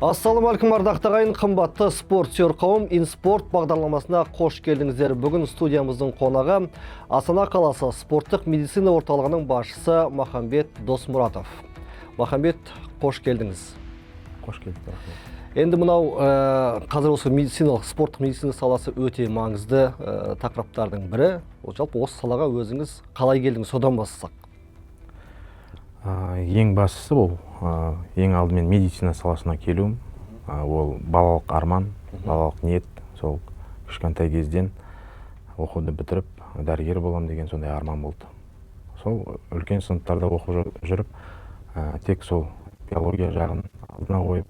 Ассалаумағалейкум ардақты ағайын, қымбатты спорт сүйер қауым, инспорт бағдарламасына қош келдіңіздер. Бүгін студиямыздың қонағы Астана қаласы спорттық медицина орталығының басшысы Махамбет Досмұратов. Махамбет, қош келдіңіз. Қош келдік. Енді мынау қазір осы спорттық медицина саласы өте маңызды тақырыптардың бірі. Жалпы осы салаға өзіңіз қалай келдіңіз, содан бастасақ? Ең бастысы бұл, ең алдымен медицина саласына келуім. Ол балалық арман, балалық ниет. Сол кішкентай кезден оқуды бітіріп, дәрігер болам деген сондай арман болды. Сол үлкен сыныптарда оқып жүріп, тек сол биология жағын алдына қойып,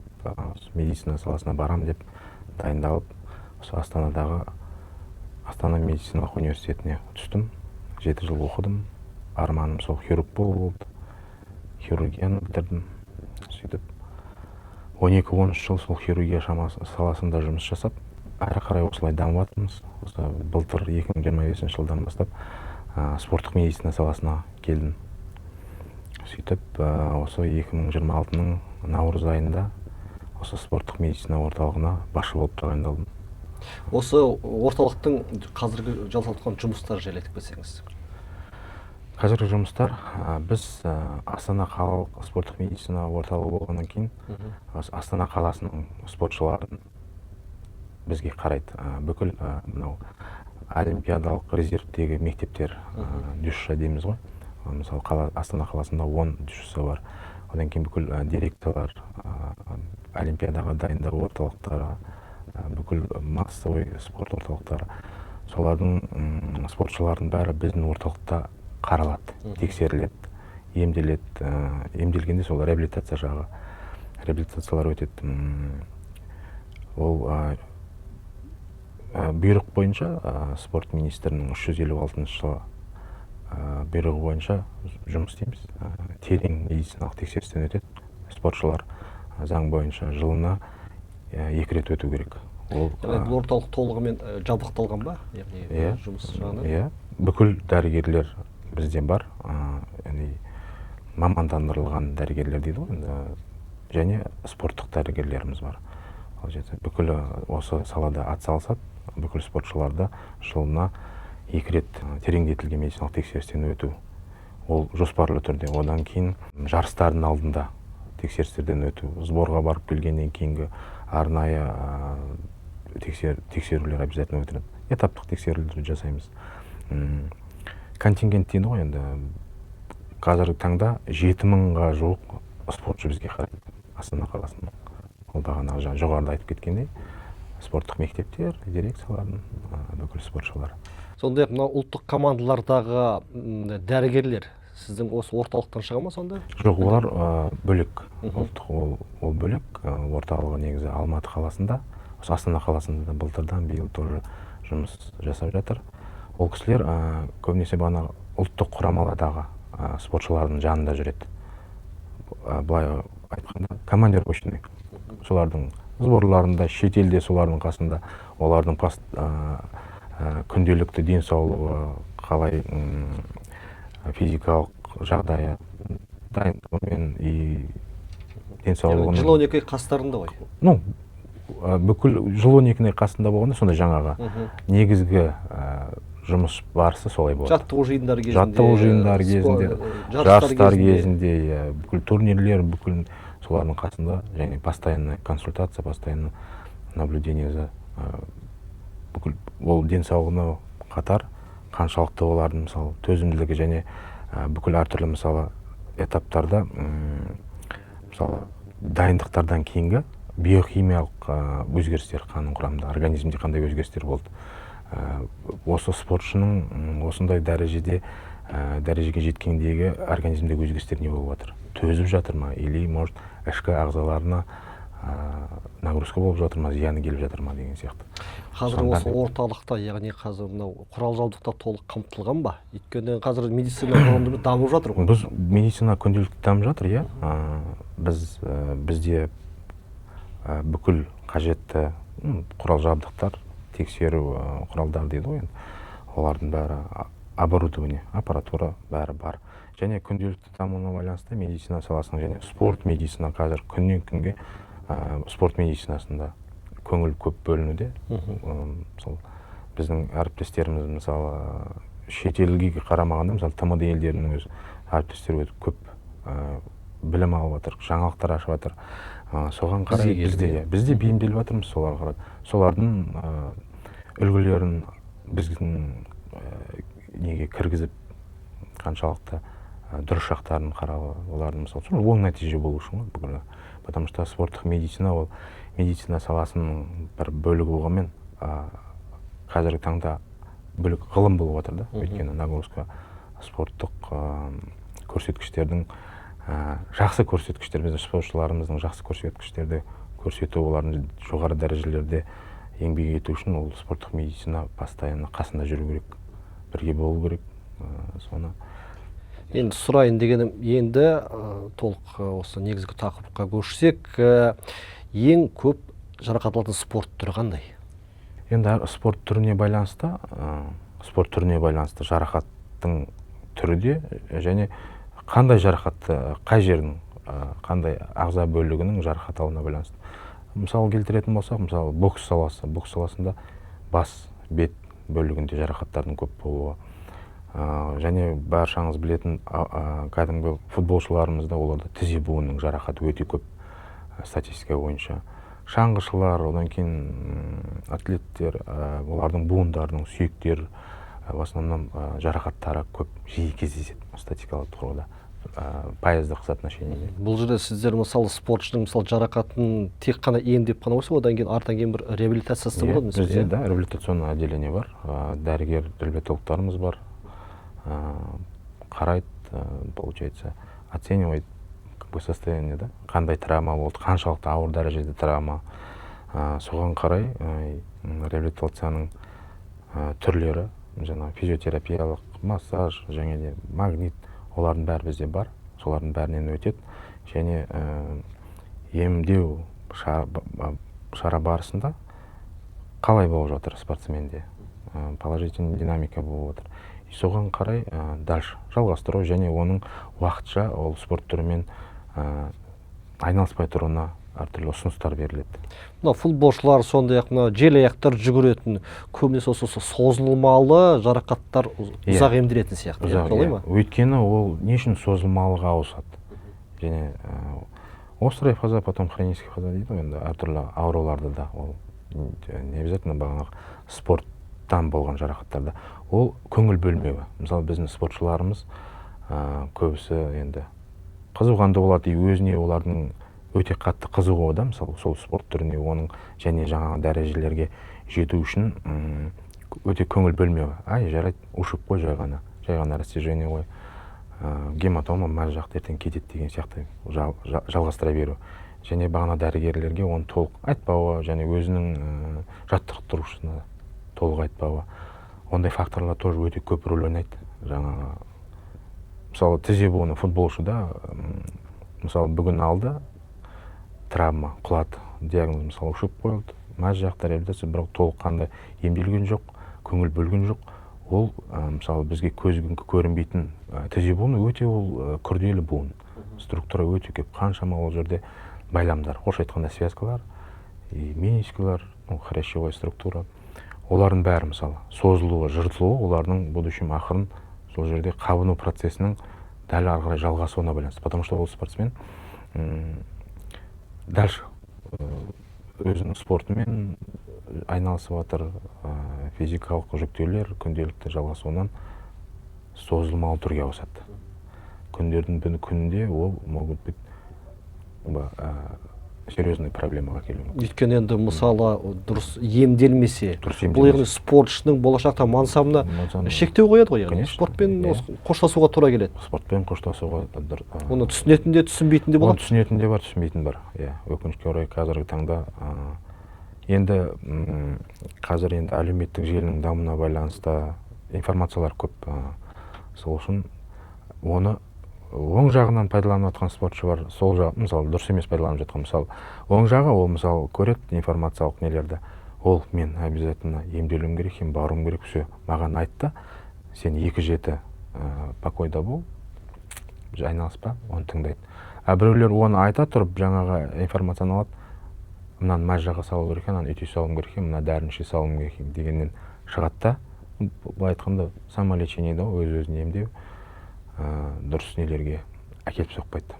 медицина саласына барам деп дайындалып, Астанадағы Астана медициналық университетіне түстім. 7 жыл оқыдым. Арманым сол хирург болу болды. Хирургияны бітірдім. Сөйтіп 12-13 жыл сол хирургия саласында жұмыс жасап, әрі қарай осылай дамып жатырмыз. Былтыр 2025 жылдан бастап спорттық медицина саласына келдім. Сөйтіп осы 2026-ның наурыз айында осы спорттық медицина орталығына басшы болып тағайындалдым. Осы орталықтың қазіргі жасалған жұмыстар жайлы айтып кетсеңіз. Қазіргі жұмыстар, біз Астана қалалық спорттық медицина орталығы болғаннан кейін, Астана қаласының спортшыларын бізге қарайды. Бүкіл олимпиадалық резервтегі мектептер, дюшша дейміз ғой. Мысалы, Астана қаласында 10 дюшса бар. Одан кейін бүкіл директорлар, олимпиадаға дайындау орталықтары, бүкіл массовый спорт орталықтары, солардың спортшылардың бәрі біздің орталықта қаралады, тексеріледі, емделеді. Емделгенде сол реабилитация жағы, реабилитациялар өтеді. Ол бұйрық бойынша, спорт министрінің 356 жылы бұйрығы бойынша жұмыс істейміз. Терең медициналық тексерістен өтеді. Спортшылар заң бойынша жылына 2 рет өту керек. Бұл орталық толығымен жабдықталған ба? Жұмыс жағынан? Бүкіл дәрігерлер бізде бар. Мамандандырылған дәрігерлер дейді ғой. Және спорттық дәрігерлеріміз бар. Бүкіл осы салада атсалысады. Бүкіл спортшыларды жылына 2 рет тереңдетілген медициналық тексерістен өту. Ол жоспарлы түрде. Одан кейін жарыстардың алдында тексерістерден өту. Сборға барып келгеннен кейінгі арнайы тексерулер обязательно өтіледі. Этаптық тексерулер жасаймыз. Контингент дейді ғой, енді қазіргі таңда 7000-ға жуық спортшы бізге қарайды. Астана қаласының. Ол бағана жоғарыда айтып кеткендей, спорттық мектептер, дирекциялардың бүкіл спортшылар. Сондай мына ұлттық командалардағы дәрігерлер сіздің осы орталықтан шыға ма сонда? Жоқ, олар бөлек. Ұлттық ол бөлек. Орталығы негізі Алматы қаласында, Астана қаласында былтырдан биыл тоже жұмыс жасап жатыр. Ол кісілер көбінесе бағана ұлттық құрамалардағы спортшылардың жанында жүреді. Былай айтқанда, командир почтный. Солардың сборларында, шетелде солардың қасында, олардың күнделікті денсаулығы, қалай физикалық жағдайы, дайындығымен и денсаулығының. Жыл 12 қастарында ғой? Бүкіл жыл 12 қасында болғанда сонда жаңағы негізгі жұмыс барысы солай болады. Жаттығу жиындары кезінде, жарыстар кезінде, бүкіл турнирлер, бүкіл солардың қасында, және постоянный консультация, постоянный наблюдение за бүкіл ол денсаулығына қатар қаншалықты олардың мысалы төзімділігі және бүкіл әртүрлі мысалы этаптарда мысалы дайындықтардан кейінгі биохимиялық өзгерістер қанның құрамында, организмде қандай өзгерістер болды. Осы спортшының осындай дәрежеге жеткендегі организмдегі өзгерістер не болып жатыр? Төзіп жатыр ма? Или, может, ішкі ағзаларына нагрузка болып жатыр ма, зияны келіп жатыр ма деген сияқты. Қазір осы орталықта, яғни қазір құрал жабдықта толық қамтылған ба? Өйткені қазір медицина ғылымы дамып жатыр ғой. Біз медицина күнделікті дамып жатыр, бізде бүкіл қажетті құрал жабдықтар, тексеру құралдар дейді ғой. Олардың бәрі оборудование, аппаратура бәрі бар. Және күнделікті дамуына байланысты медицина саласының және спорт медицина қазір күннен күнге спорт медицинасында көңіл көп бөлінуде. Мысалы біздің әріптестеріміз мысалы шетелге қарамағанда мысалы тмд елдерінің өз әріптестері өте көп білім алып жатыр, жаңалықтар ашып жатыр. Соған қарай бізде бейімделіп жатырмыз соларға қарай. Солардың үлгілерін біздің неге кіргізіп қаншалықты дұрыс жақтарын қарап, олардың мысалы оң нәтиже болу үшін ғой. Потому что спорттық медицина ол медицина саласының бір бөлігі болғанмен қазіргі таңда бөлік ғылым болып жатыр да. Өйткені нагрузка спорттық көрсеткіштердің жақсы көрсеткіштер, біздің спортшыларымыздың жақсы көрсеткіштерді көрсету, олардың жоғары дәрежелерде еңбек ету үшін ол спорттық медицина постоянно қасында жүру керек, бірге болу керек. Соны енді сұрайын дегенім, енді толық осы негізгі тақырыпқа көшсек, ең көп жарақат алатын спорт түрі қандай? Енді спорт түріне байланысты жарақаттың түрі де және қандай жарақатты, қай жердің, қандай ағза бөлігінің жарақат алуына байланысты. Мысалы келтіретін болсақ, мысалы бокс саласында бас, бет бөлігінде жарақаттардың көп болуы. Және баршаңыз білетін кәдімгі футболшыларымызда оларда тізе буынының жарақаты өте көп статистика бойынша. Шаңғышылар, одан кейін атлеттер, олардың буындарының, сүйектер, в основном жарақаттары көп жиі кездеседі статистикалық тұрғыда, пайыздық соотношениеде. Бұл жерде сіздер мысалы спортшының мысалы жарақатын тек қана емдеп қана қойса, одан кейін артынан кейін бір реабилитациясы болады ма? Бізде да реабилитационный отделение бар, дәрігер реабилитологтарымыз бар, қарайды, получается, оценивает состояние, да, қандай травма болды, қаншалықты ауыр дәрежеде травма. Соған қарай реабилитацияның түрлері, жаңа физиотерапиялық, массаж, және де магнит, олардың бәрі бізде бар, солардың бәрінен өтеді. Және емдеу шара барысында қалай болып жатыр спортсменде, положительный динамика болып жатыр. Соған қарай дальше жалғастыру және оның уақытша ол спорт түрімен айналыспай тұруына әртүрлі ұсыныстар беріледі. Мына футболшылар, сондай-ақ желаяқтар жүгіретін, көбінесе осы созылмалы жарақаттар ұзақ емделетін сияқты. Солай ма? Өйткені ол не үшін созылмалыға ауысады? Және острый фаза, потом хронический фаза дейді, енді әртүрлі ауруларды да, ол не обязательно бағанағы спорттан болған жарақаттарда. Ол көңіл бөлмеуі. Мысалы біздің спортшыларымыз көбісі енді қызығанды болады, өзіне олардың өте қатты қызығуы да, мысалы сол спорт түріне, оның және жаңа дәрежелерге жету үшін өте көңіл бөлмеуі. Жарайды, ұшып қой, жай ғана растяжение ғой, гематома маз жақ ертең кетеді деген сияқты жалғастыра беру. Және бағана дәрігерлерге оны толық айтпауы, және өзінің жаттықтырушысына толық айтпауы. Ондай факторлар тоже өте көп рөл ойнайды. Жаңағы мысалы тізе буыны футболшыда, мысалы бүгін алды травма, құлады, диагноз мысалы ұшып қойылды, маз жақта реабилитация, бірақ толық қандай емделген жоқ, көңіл бөлген жоқ. Ол мысалы бізге көзге көрінбейтін тізе буыны өте ол күрделі буын, структура өте көп, қаншама ол жерде байламдар, орысша айтқанда связкалар, менискалар, хрящевая структура, олардың бәрі мысалы созылуы, жыртылуы, олардың будущем ақырын сол жерде қабыну процесінің дәл ары қарай жалғасуына байланысты. Потому что ол спортсмен дальше өзінің спортымен айналысып жатыр, физикалық жүктеулер күнделікті жалғасуынан созылмалы түрге ауысады. Күндердің күнінде ол могут быть серьезный проблемаға келуі. Өйткені енді мысалы дұрыс емделмесе, бұл яғни спортшының болашақта мансабына шектеу қояды ғой, спортпен қоштасуға тура келеді. Спортпен қоштасуға. Оны түсінетін де, түсінбейтін де болады. Оны түсінетін де бар, түсінбейтін бар. Өкінішке орай қазіргі таңда енді қазір енді әлеуметтік желінің дамуына байланысты информациялар көп. Сол үшін оны оң жағынан пайдаланып жатқан спортшы бар, сол жағы мысалы дұрыс емес пайдаланып жатқан. Мысалы оң жағы ол мысалы көреді информациялық нелерді, ол мен обязательно емделуім керек, баруым керек, все маған айтты, сен 2-7 покойда бол, айналыспа, оны тыңдайды. Біреулер оны айта тұрып жаңағы информацияны алады, мынаны мына жаққа салу керек екен, мынаны өйтіп салуым керек екен, мына дәріні іше салуым керек екен дегеннен шығады да, былай айтқанда самолечение да, өз-өзін емдеу дұрыс нелерге әкеліп соқпайды.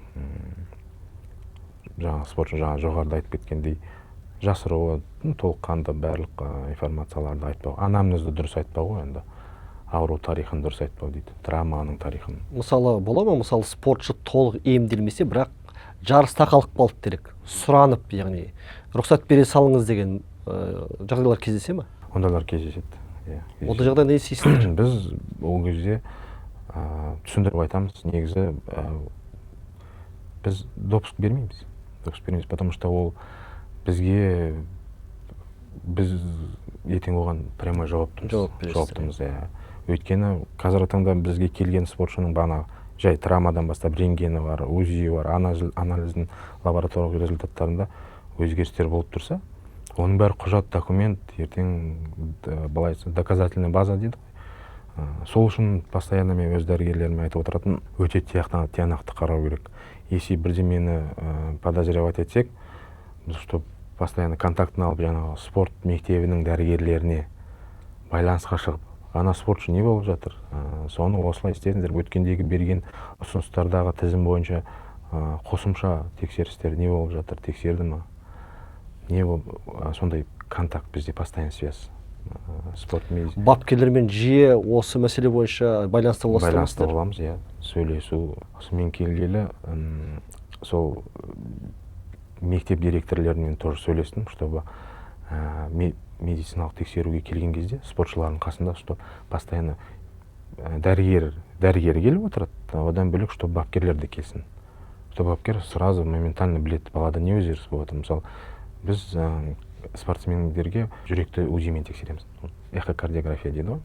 Жаңа спортшы жоғарыда айтып кеткендей, жасыруы, толыққанды барлық информацияларды айтпау, анамнезді дұрыс айтпау, енді ауру тарихын дұрыс айтпау дейді, травманың тарихын. Мысалы бола ма, мысалы спортшы толық емделмесе, бірақ жарыста қалып қалды делік, сұранып, яғни рұқсат бере салыңыз деген жағдайлар кездесе ме? Ондайлар кездеседі. Ондай жағдай не істейсіздер? Біз ол кезде түсіндіріп айтамыз, негізі біз допуск бермейміз. Потому что ол бізге, біз ертең оған прямой жауаптымыз. Өйткені қазіргі таңда бізге келген спортшының бана жай травмадан бастап рентгені бар, УЗИ бар, анализдің лабораториялық результаттарында өзгерістер болып тұрса, оның бәрі құжат, документ, ертең доказательный база дейді. Сол үшін постоянно мен өз дәрігерлеріме айтып отыратын, өте тиянақты қарау керек. Если бірдемені подозревать етсек, чтобы постоянно контактын алып, жаңағы спорт мектебінің дәрігерлеріне байланысқа шығып, ана спортшы не болып жатыр, соны осылай істедіңдер, өткендегі берген ұсыныстардағы тізім бойынша қосымша тексерістер не болып жатыр, тексерді ма? Не сондай контакт бізде, постоянный связь. Спорт медицина. Бапкерлермен жиі осы мәселе бойынша байланыста боласыздар? Байланыста боламыз, иә. Сөйлесу. Мен келгелі сол мектеп директорлерімен тоже сөйлестім, чтобы медициналық тексеруге келген кезде спортшылардың қасында, чтобы постоянно дәрігер келіп отырады, одан бөлек, чтобы бапкерлер де келсін. Чтобы бапкер сразу моментально біледі, балада не өзгеріс болып жатыр. Мысалы, біз спортсмендерге жүректі УЗИмен тексереміз. Эхокардиография дейді ғой.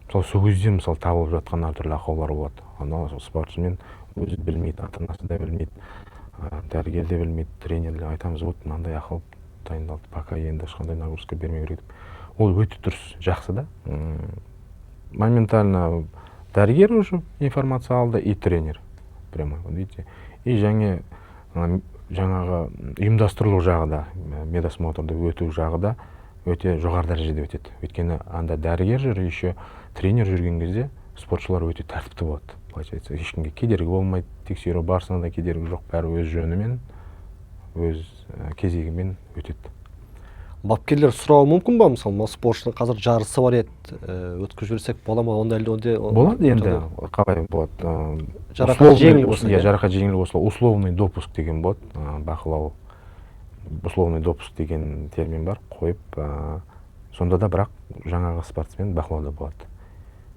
Мысалы, сол кезде мысалы табылып жатқан әртүрлі ақаулар болады. Ана спортсмен өзі білмейді, ата-анасы да білмейді, дәрігер де білмейді, тренер де айтамыз, вот мынандай ақау дайындалды, пока енді ешқандай нагрузка бермеу керек. Ол өте дұрыс, жақсы да. Моментально дәрігер уже информация алды и тренер. Прямо, видите. И жаңағы ұйымдастырылу жағы да, медосмотрды өту жағы да өте жоғары дәрежеде өтеді. Өйткені анда дәрігер жүр, еще тренер жүрген кезде спортшылар өте тәртіпті болады. Получается, ешкімге кедергі болмайды, тексеру барысында да кедергі жоқ, бәрі өз жөнімен, өз кезегімен өтеді. Бапкерлер сұрауы мүмкін ба? Мысалы, спортшының қазір жарысы бар еді, өткізіп жіберсек бола ма? Болады енді, қалай болады? Жарақат жеңіл болсын. Жарақат жеңіл болсын. Условный допуск деген болады, бақылау. Условный допуск деген термин бар, қойып, сонда да бірақ жаңағы спортсмен бақылауда болады.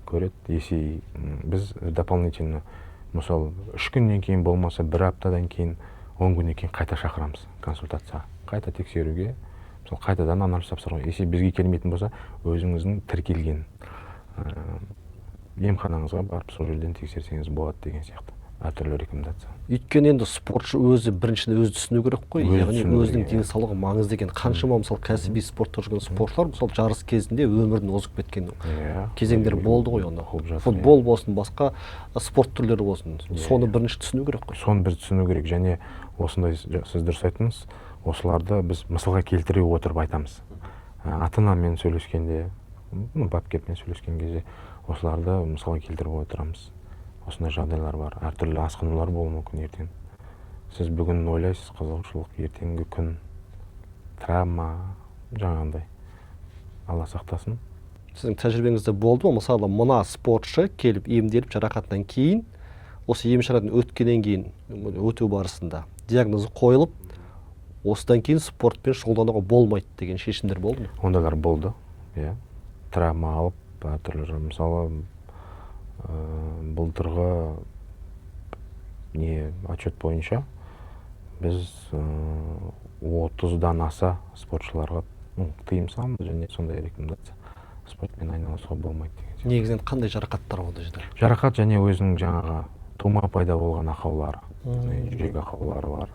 Көреді, если біз дополнительно, мысалы, 3 күннен кейін болмаса, 1 аптадан кейін, 10 күннен кейін қайта шақырамыз консультацияға, қайта тексеруге, мысалы, қайтадан анализ тапсыруға. Если бізге келмейтін болса, өзіңіздің тіркелген емханаңызға барып, сол жерден тексерсеңіз болады деген сияқты. Әртүрлі рекомендация. Өйткені енді спортшы өзі біріншіден өзі түсіну керек қой, яғни өзінің денсаулығы маңызды екен. Қаншама мысалы кәсіби спортта жүрген спортшылар мысалы жарыс кезінде өмірін озып кеткен кезеңдер болды ғой онда. Футбол болсын, басқа спорт түрлері болсын. Соны бірінші түсіну керек қой. Соны біз түсіну керек, және осындай сіз дұрыс айттыңыз, осыларды біз мысалға келтіре отырып айтамыз. Ата-анамен сөйлескенде, бапкермен сөйлескен кезде осыларды мысалға келтіріп отырамыз. Осындай жағдайлар бар, әртүрлі асқынулар болуы мүмкін ертең. Сіз бүгін ойлайсыз, қызығушылық, ертеңгі күн травма, жаңағындай. Алла сақтасын. Сіздің тәжірибеңізде болды ма? Мысалы, мына спортшы келіп емделіп жарақаттан кейін, осы ем-шарадан өткеннен кейін, өту барысында диагнозы қойылып, осыдан кейін спортпен шұғылдануға болмайды деген шешімдер болды ма? Ондайлар болды, иә. Травма алып, әртүрлі, мысалы, былтырғы отчет бойынша біз 30-дан аса спортшыларға тыйым саламыз, және сондай рекомендация, спортпен айналысуға болмайды деген. Негізінен қандай жарақаттар болды жерде? Жарақат және өзінің жаңағы тума пайда болған ақаулары, жүрек ақаулары бар.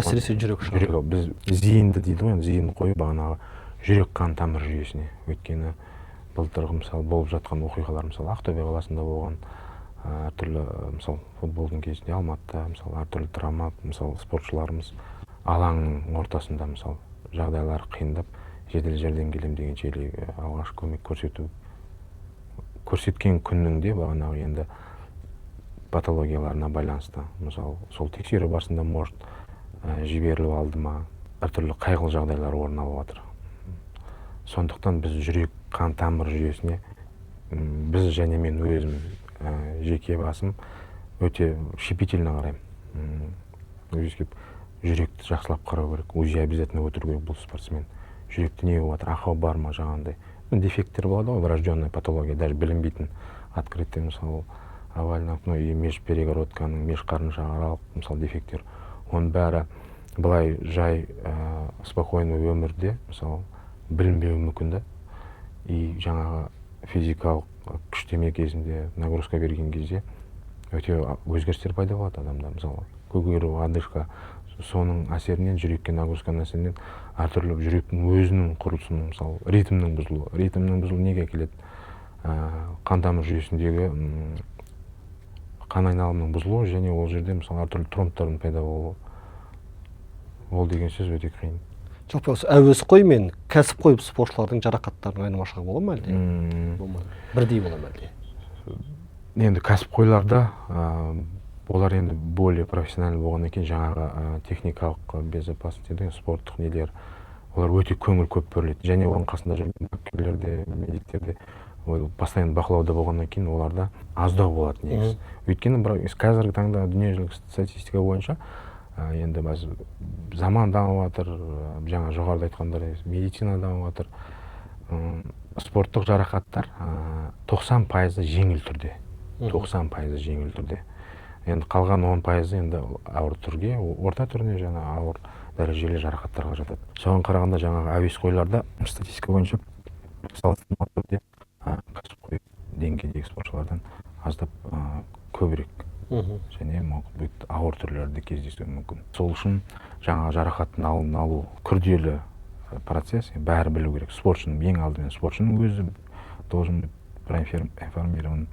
Әсіресе жүрек шығар. Біз зейінді дейді ғой, зейін қойып бағанағы жүрек қан тамыр жүйесіне. Өйткені былтырғы мысалы болып жатқан оқиғалар, мысалы Ақтөбе қаласында болған әртүрлі, мысалы футболдың кезінде Алматыда, мысалы әртүрлі травма, мысалы спортшыларымыз алаңның ортасында мысалы жағдайлары қиындап жедел жәрдем келем дегенше алғашқы көмек көрсеткен күннің де бағанағы енді патологияларына байланысты мысалы сол тексеру барысында может жіберіліп алды ма, әртүрлі қайғылы жағдайлар орын алып жатыр. Сондықтан біз жүрек қан тамыр жүйесіне біз және мен өзім жеке басым өте щепетильно қараймын. Жүректі жақсылап қарау керек, УЗИ обязательно өтіру керек бұл спортсмен. Жүректе не болып жатыр, ақау бар ма жаңағындай. Дефекттер болады ғой, врожденная патология, даже білінбейтін открытый мысалы овальный окно и межперегородканың межқарыншағаралық мысалы дефекттер. Оның бәрі былай жай спокойный өмірде мысалы білінбеуі мүмкін да. И жаңағы физикалық күштеме кезінде, нагрузка берген кезде өте өзгерістер пайда болады адамда. Мысалы көгеру, одышка, соның әсерінен, жүрекке нагрузканың әсерінен әртүрлі жүректің өзінің құрылысының, мысалы ритмнің бұзылуы. Ритмнің бұзылуы неге әкеледі? Қан тамыр жүйесіндегі қан айналымының бұзылуы және ол жерде мысалы әртүрлі тромбтардың пайда болуы. Ол деген сөз өте қиын. Жалпы осы әуесқой мен кәсіпқой спортшылардың жарақаттарының айырмашылығы бола ма әлде? Бірдей бола ма әлде? Енді кәсіпқойларда олар енді более профессиональный болғаннан кейін жаңағы техникалық безопасность дейді, спорттық нелер, олар өте көңіл көп бөледі. Және оның қасында жүрген бапкерлерде, медиктерде постоянно бақылауда болғаннан кейін оларда аздау болады негізі. Өйткені қазіргі таңда дүниежүзілік статистика бойынша енді заман дамып жатыр, жаңа жоғарыда айтқандай медицина дамып жатыр. Спорттық жарақаттар 90% жеңіл түрде. 90% жеңіл түрде. Енді қалған 10% енді ауыр түрге, орта түріне жаңа ауыр дәрежелі жарақаттарға жатады. Соған қарағанда жаңағы әуесқойларда статистика бойынша салыстырмалы түрде кәсіпқой деңгейдегі спортшылардан аздап көбірек және ауыр түрлерде кездесуі мүмкін. Сол үшін жаңағы жарақаттың алдын алу күрделі процесс, бәрі білу керек. Спортшының ең алдымен спортшының өзі должен проинформирован,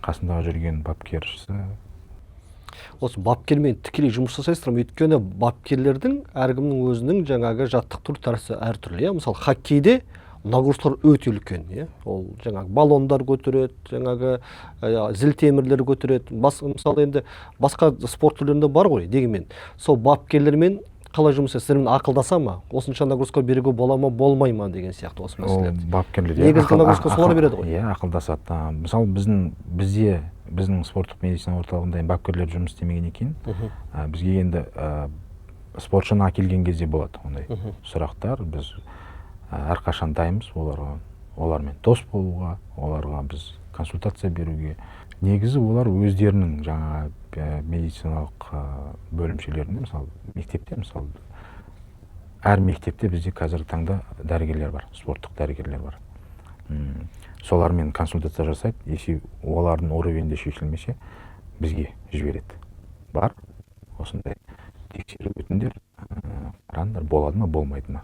қасындағы жүрген бапкершісі. Осы бапкермен тікелей жұмыс жасайсыздар ма? Өйткені бапкерлердің әркімнің өзінің жаңағы жаттықтыру тәртібі әртүрлі. Мысалы хоккейде нагрузкалар өте үлкен, ол жаңағы баллондар көтереді, жаңағы зілтемірлер көтереді. Мысалы енді басқа спорт түрлерінде бар ғой, дегенмен сол бапкерлермен қалай жұмыс жасайсыздар, ақылдаса ма? Осынша нагрузка беруге бола ма, болмай ма деген сияқты осы мәселелерді. Бапкерлер негізгі нагрузка солар береді ғой. Иә, ақылдасады. Мысалы біздің спорттық медицина орталығында бапкерлер жұмыс істемегеннен кейін бізге енді спортшыны әкелген кезде болады ондай сұрақтар. Біз әрқашан дайынбыз олармен дос болуға, оларға біз консультация беруге. Негізі олар өздерінің жаңа медициналық бөлімшелерінде, мысалы мектепте, мысалы әр мектепте бізде қазіргі таңда дәрігерлер бар, спорттық дәрігерлер бар. Солармен консультация жасайды, если олардың уровенде шешілмесе, бізге жібереді. Бар, осындай тексеру өтіндер, қараңдар, болады ма, болмайды ма.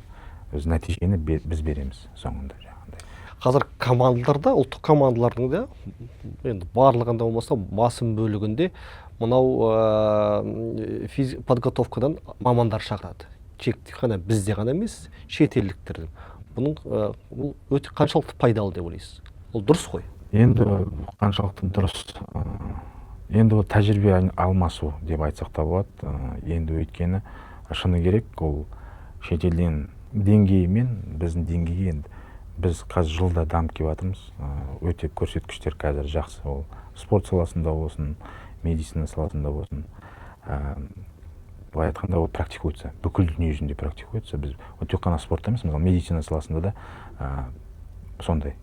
Өз нәтижені біз береміз соңында жаңағындай. Қазір командаларда, ұлттық командалардың да, енді барлығында болмаса басым бөлігінде мынау подготовкадан мамандар шақырады. Тек қана бізде ғана емес, шетелдіктердің. Бұның өте қаншалықты пайдалы деп ойлайсыз? Ол дұрыс қой. Енді қаншалықты дұрыс. Енді тәжірибе алмасу деп айтсақ та болады. Енді өйткені шыны керек, ол шетелден деңгейімен біздің деңгейге енді біз қазір жылда дамып келе жатырмыз. Өте көрсеткіштер қазір жақсы. Ол спорт саласында болсын, медицина саласында болсын. Былай айтқанда ол практикуется, бүкіл дүние жүзінде практикуется. Біз тек қана спортта емес, мысалы медицина саласында да сондай.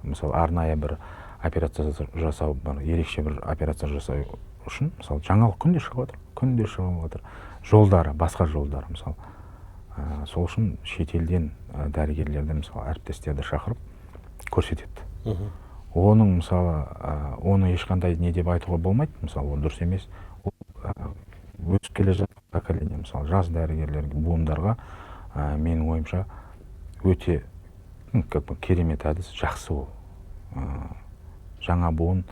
Мысалы арнайы бір операция жасау бар, ерекше бір операция жасау үшін, мысалы жаңалық күнде шығып жатыр. Жолдары, басқа жолдары, мысалы. Сол үшін шетелден дәрігерлерді, мысалы әріптестерді шақырып көрсетеді. Оның мысалы оны ешқандай не деп айтуға болмайды, мысалы ол дұрыс емес. Өсіп келе жатқан поколение, мысалы жас дәрігерлерге, буындарға менің ойымша өте керемет әдіс, жақсы ол. Жаңа буын,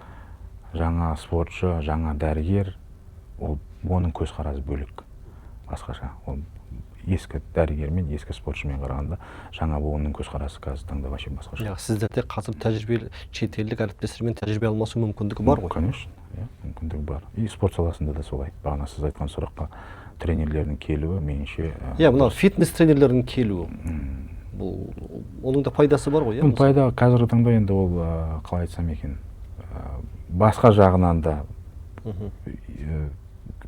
жаңа спортшы, жаңа дәрігер, оның көзқарасы бөлек, басқаша. Ол ескі дәрігермен, ескі спортшымен қарағанда жаңа буынның көзқарасы қазіргі таңда вообще басқаша. Сіздерде қазір тәжірибелі шетелдік әріптестермен тәжірибе алмасу мүмкіндігі бар ғой? Конечно, мүмкіндігі бар. И спорт саласында да солай. Бағана сіз айтқан сұраққа тренерлердің келуі меніңше мынау фитнес тренерлердің келуі. Бұл оның да пайдасы бар ғой, пайда қазіргі таңда енді ол қалай айтсам екен, басқа жағынан да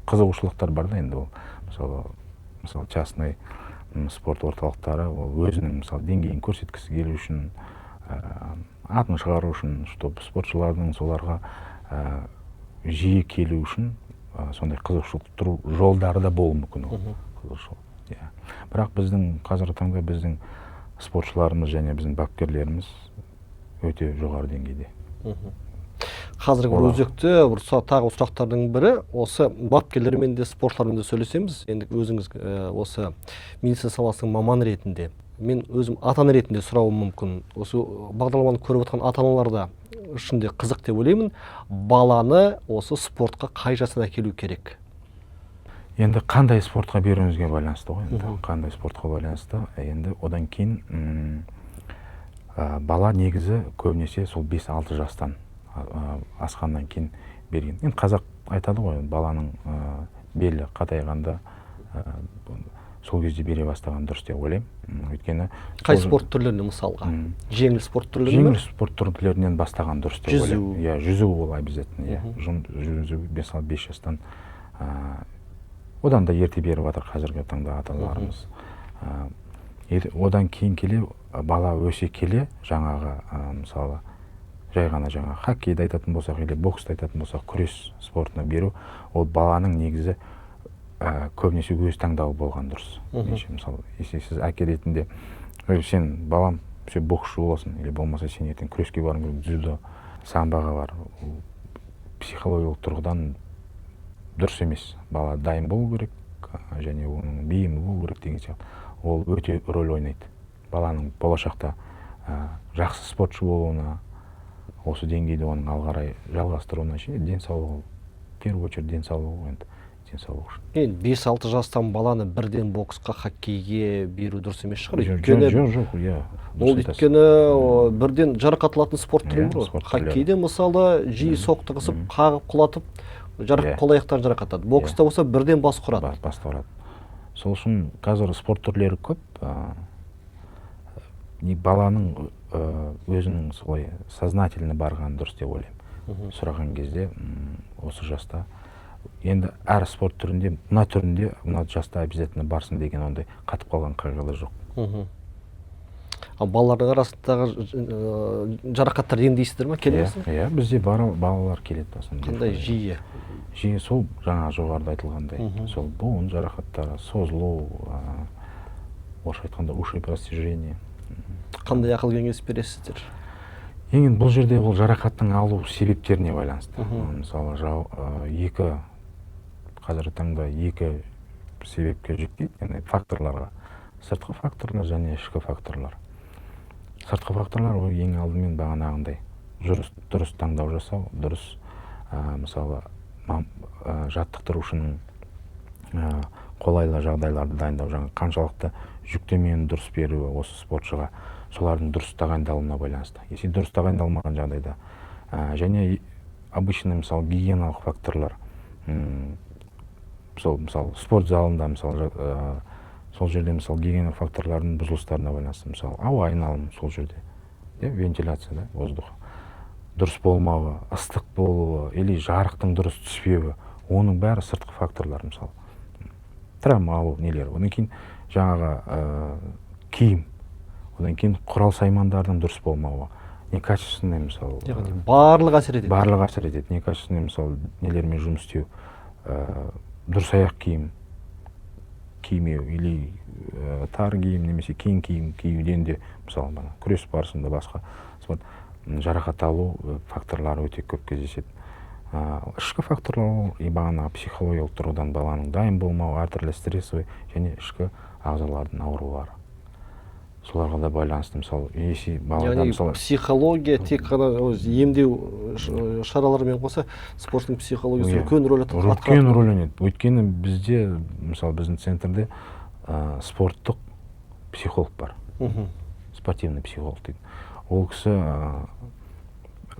қызығушылықтар бар да енді ол мысалы частный спорт орталықтары ол өзінің мысалы деңгейін көрсеткісі келу үшін, атын шығару үшін, чтобы спортшылардың соларға жиі келу үшін сондай қызығушылық тұру жолдары да болуы мүмкін ол қызығушылық. Бірақ біздің қазіргі таңда біздің спортшыларымыз және біздің бапкерлеріміз өте жоғары деңгейде. Қазіргі бір өзекті тағы сұрақтардың бірі, осы бапкерлермен де спортшылармен де сөйлесеміз. Енді өзіңіз осы медицина саласының маманы ретінде, мен өзім ата-ана ретінде сұрауым мүмкін. Осы бағдарламаны көріп отқан ата-аналарда үшін де қызық деп ойлаймын. Баланы осы спортқа қай жасында әкелу керек? Енді қандай спортқа беруімізге байланысты ғой. Қандай спортқа байланысты. Енді одан кейін бала негізі көбінесе сол 5-6 жастан асқаннан кейін берген. Енді қазақ айтады ғой, баланың белі қатайғанда сол кезде бере бастаған дұрыс деп ойлаймын. Өйткені қай спорт түрлеріне мысалға? Жеңіл спорт түрлеріне? Жеңіл спорт түрлерінен бастаған дұрыс деп ойлаймын. Жүзу ол обязательно. Жүзу 5 жастан одан да ерте беріп жатыр қазіргі таңда ата-аналарымыз. Одан кейін келе бала өсе келе жаңағы мысалы жай ғана хоккейді айтатын болсақ, или боксты айтатын болсақ, күрес спортына беру, ол баланың негізі көбінесе өз таңдауы болған дұрыс. Мысалы, сіз әке ретінде, сен балам боксшы боласың, или болмаса сен ертең күреске барың керек, дзюдо, самбоға бар. Психологиялық тұрғыдан дұрыс емес. Бала дайын болу керек, және оның бейімі болу керек деген сияқты. Ол өте рөл ойнайды. Баланың болашақта жақсы спортшы болуына, осы деңгейде оның алғарай жалғастыруына денсаулығы, в первую очередь денсаулығы үшін. 5-6 жастан баланы бірден боксқа, хоккейге беру дұрыс емес шығар? Жоқ, ол өйткені бірден жарақат алатын спорт түрі ғой. Хоккейде мысалы жиі соқтығысып, қағып құлатып, қол аяқтарын жарақаттады. Бокста болса бірден бас құрады. Сол үшін қазір спорт түрлері көп. Баланың өзінің солай сознательно барған дұрыс деп ойлаймын. Сұраған кезде осы жаста енді әр спорт түрінде, мына жаста обязательно барсын деген ондай қатып қалған қағида жоқ. Балалардың арасындағы жарақаттар емдейсіздер ме, келесің? Бізде балалар келеді. Қандай жиі? Жиі сол жаңа жоғарыда айтылғандай. Сол буын жарақаттары, созылу, орысша айтқанда уши растяжение. Қандай ақыл кеңес бересіздер? Енді бұл жерде бұл жарақаттың алу себептеріне байланысты. Мысалы, қазіргі таңда екі себепке жіктейді, факторларға. Сыртқы факторлар және ішкі факторлар. Сыртқы факторлар ол ең алдымен бағанағындай дұрыс таңдау жасау, дұрыс мысалы жаттықтырушының қолайлы жағдайларды дайындау, қаншалықты жүктемені дұрыс беруі осы спортшыға, солардың дұрыс тағайындалуына байланысты. Если дұрыс тағайындалмаған жағдайда, және обычный мысалы гигиеналық факторлар, мысалы спорт залында сол жерде мысалы гигиена факторларының бұзылыстарына байланысты, мысалы ауа айналымы сол жерде, вентиляция, воздух дұрыс болмауы, ыстық болуы, или жарықтың дұрыс түспеуі, оның бәрі сыртқы факторлар, мысалы травма алу нелер. Одан кейін жаңағы киім, одан кейін құрал саймандардың дұрыс болмауы, некачественный мысалы. Барлық әсер етеді. Барлық әсер етеді. Некачественный мысалы нелермен жұмыс істеу, дұрыс аяқ киім кимеу, или тар киім немесе кең киім киюден де мысалы күрес барысында басқа жарақат алу факторлары өте көп кездеседі. Ішкі факторлар бағана психологиялық тұрғыдан баланың дайын болмауы, әртүрлі стрессовый және ішкі ағзалардың аурулары. Соларға да байланысты, мысалы, если балада мысалы психология тек қана емдеу шараларымен қоса спорттың психологиясы үлкен рөл атқарады. Үлкен рөл ойнайды. Өйткені бізде, мысалы, біздің центрде спорттық психолог бар. Спортивный психолог дейді. Ол кісі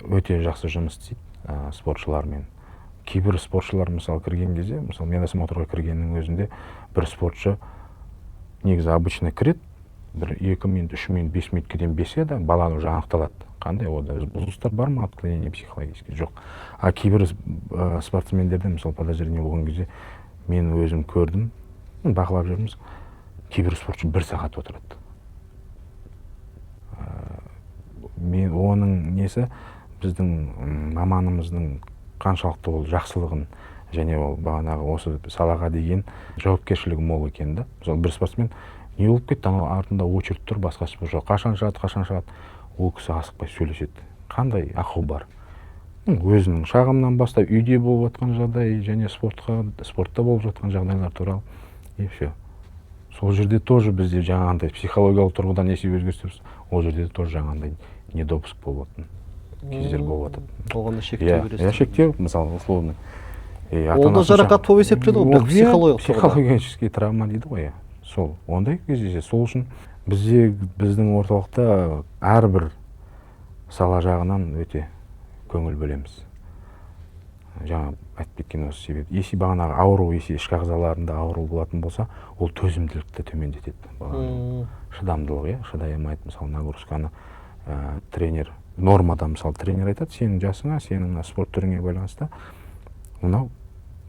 өте жақсы жұмыс істейді спортшылармен. Кейбір спортшылар мысалы кірген кезде, мысалы мен осмотрға кіргеннің өзінде бір спортшы негізі обычно кіреді, бір 2 минут, 3 минут, 5 минутке дейін беседі, баланы уже анықталады. Қандай ода бұзылыстар бар ма, отклонение психологический жоқ. А кейбір спортсмендерде мысалы подозрение болған кезде мен өзім көрдім, бақылап жүрміз, кейбір спортшы 1 сағат отырады. Мен оның несі біздің маманымыздың қаншалықты ол жақсылығын және ол бағанағы осы салаға деген жауапкершілігі мол екен да. Мысалы бір спортсмен не болып кетті, анау артында очередь тұр, басқа спортшы қашан шығады, ол кісі асықпай сөйлеседі. Қандай ақыл бар? Өзінің шағымнан бастап үйде болып жатқан жағдай және спортта болып жатқан жағдайлар туралы и все. Сол жерде тоже бізде жаңағындай психологиялық тұрғыдан несі өзгеріс, ол жерде тоже жаңағындай недопуск болып жатыр. Кездер болып жатыр. Оған шектеу бересіз. Я шектеу, мысалы, условно. Ол да жарақат болып есептеледі ғой, бірақ психологический травма дейді ғой. Сол, ондай кезде сол үшін біздің орталықта әрбір сала жағынан өте көңіл бөлеміз. Жаңа айтып кеткен осы себеп. Если бағанағы ауру, если ішкі ағзаларында ауру болатын болса, ол төзімділікті төмендетеді. Шыдамдылық, шыдай алмайды. Мысалы, нагрузканы тренер, нормада мысалы тренер айтады, сенің жасыңа, сенің спорт түріңе байланысты, мынау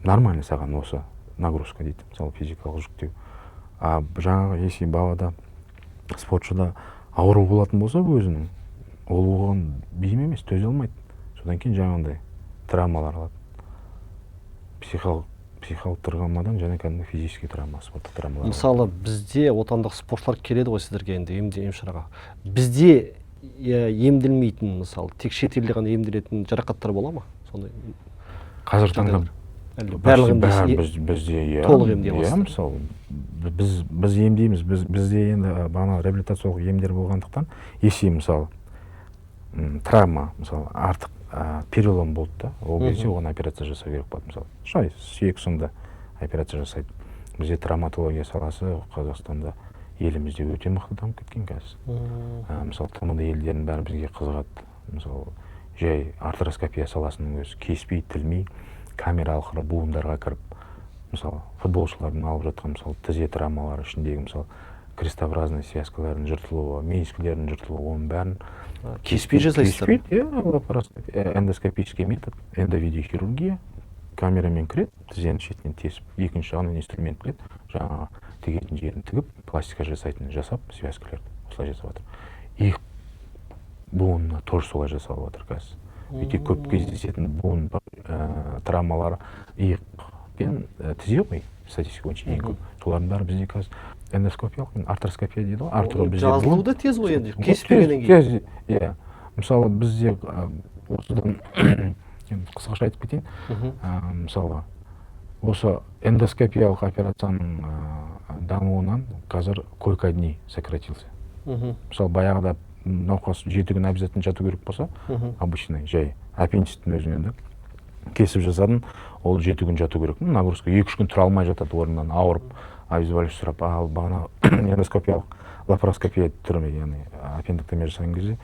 нормально саған осы нагрузка дейді, мысалы физикалық жүктеу. А жаңағы, если балада, спортшыда ауру болатын болса өзінің, ол оған бейім емес, төзе алмайды. Содан кейін жаңағындай травмалар алады. Психолог травмадан және кәдімгі физический травма, спорттық травмалар. Мысалы, бізде отандық спортшылар келеді ғой сіздерге енді емшараға. Бізде емделмейтін, мысалы, тек шетелде ғана емделетін жарақаттар бола ма? Қазір таңда бізде толық емдей аласыз. Мысалы, біз емдейміз, бізде енді бағана реабилитациялық емдер болғандықтан, если мысалы травма, мысалы, артық перелом болды да, ол кезде оған операция жасау керек болады, мысалы. Шай, сүйек сынды операция жасайды. Бізде травматология саласы Қазақстанда елімізде өте мықты дамып кеткен қазір. Мысалы, тмд елдерінің бәрі бізге қызығады. Мысалы, жай артроскопия саласының өзі кеспей, тілмей, камера арқылы буындарға кіріп, мысалы, футболшылардың алып жатқан, мысалы, тізе травмалары ішіндегі, мысалы, крестообразный связкалардың жыртылуы, менискулердің жыртылуы, оның бәрін кеспей жасайсыздар. Эндоскопический метод, эндовидеохирургия, камерамен кіреді, тізенің шетінен тесіп, екінші жағынан инструмент кіреді, жаңағы тігетін жерін тігіп, пластика жасайтын жасап, связкалерді осылай жасап жатыр. Иық буынына тоже солай жасап жатыр қазір. Өте көп кездесетін буын травмалары иық пен тізе ғой, статистика бойынша ең көп. Солардың бәрі бізде қазір эндоскопиялық, артроскопия дейді ғой. Жазылуы да тез ғой енді, кеспегеннен кейін. Мысалы, бізде осыдан қысқаша айтып кетейін. Мысалы, осы эндоскопиялық операцияның дамуынан қазір койка дней сократился. Мысалы, баяғыда науқас 7 күн обязательно жату керек болса, обычный жай аппендицитің өзінен кесіп жасадың, ол 7 күн жату керек. Нагрузка 2-3 күн тұра алмай жатады орнынан, ауырып, обезболивающий сұрап, ал бағана эндоскопиялық лапароскопия түрі, яғни аппенdiктомия жасаған кезде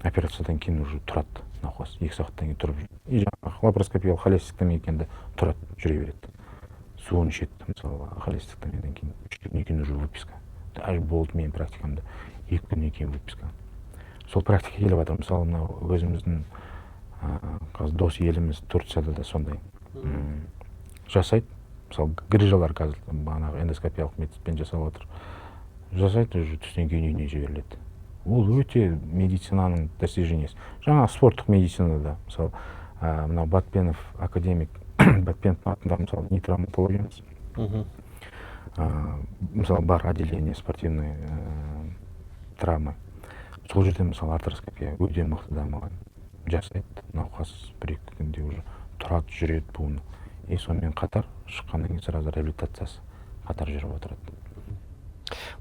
операциядан кейін уже тұрады науқас, 2 сағаттан кейін тұрып жүреді. И жаңағы лапароскопиялық холестиктомия екенде тұрады, жүре береді. Суын ішеді, мысалы, холестиктомиядан кейін 3 күннен кейін уже выписка. Даже болды менің практикамда 2 күннен кейін выписка. Сол практика келіп жатыр. Мысалы, өзіміздің дос еліміз Турцияда да сондай жасайды. Мысалы, грыжалар қазір бағанағы эндоскопиялық методпен жасап отыр. Жасайды, уже түстен кейін үйіне жіберіледі. Ол өте медицинаның достижениесі. Жаңа спорттық медицинада, мысалы, мына Батпенов академик, Батпенов атындағы, мысалы, нейротравматологиямыз. Мысалы, бар отделение спортивной травмы. Сол жерде, мысалы, артроскопия өте мықты дамыған. Жасайды, науқас 1-2 күнде уже тұрады, жүреді буыны. И сонымен қатар шыққаннан кейін сразу реабилитациясы қатар жүріп отырады.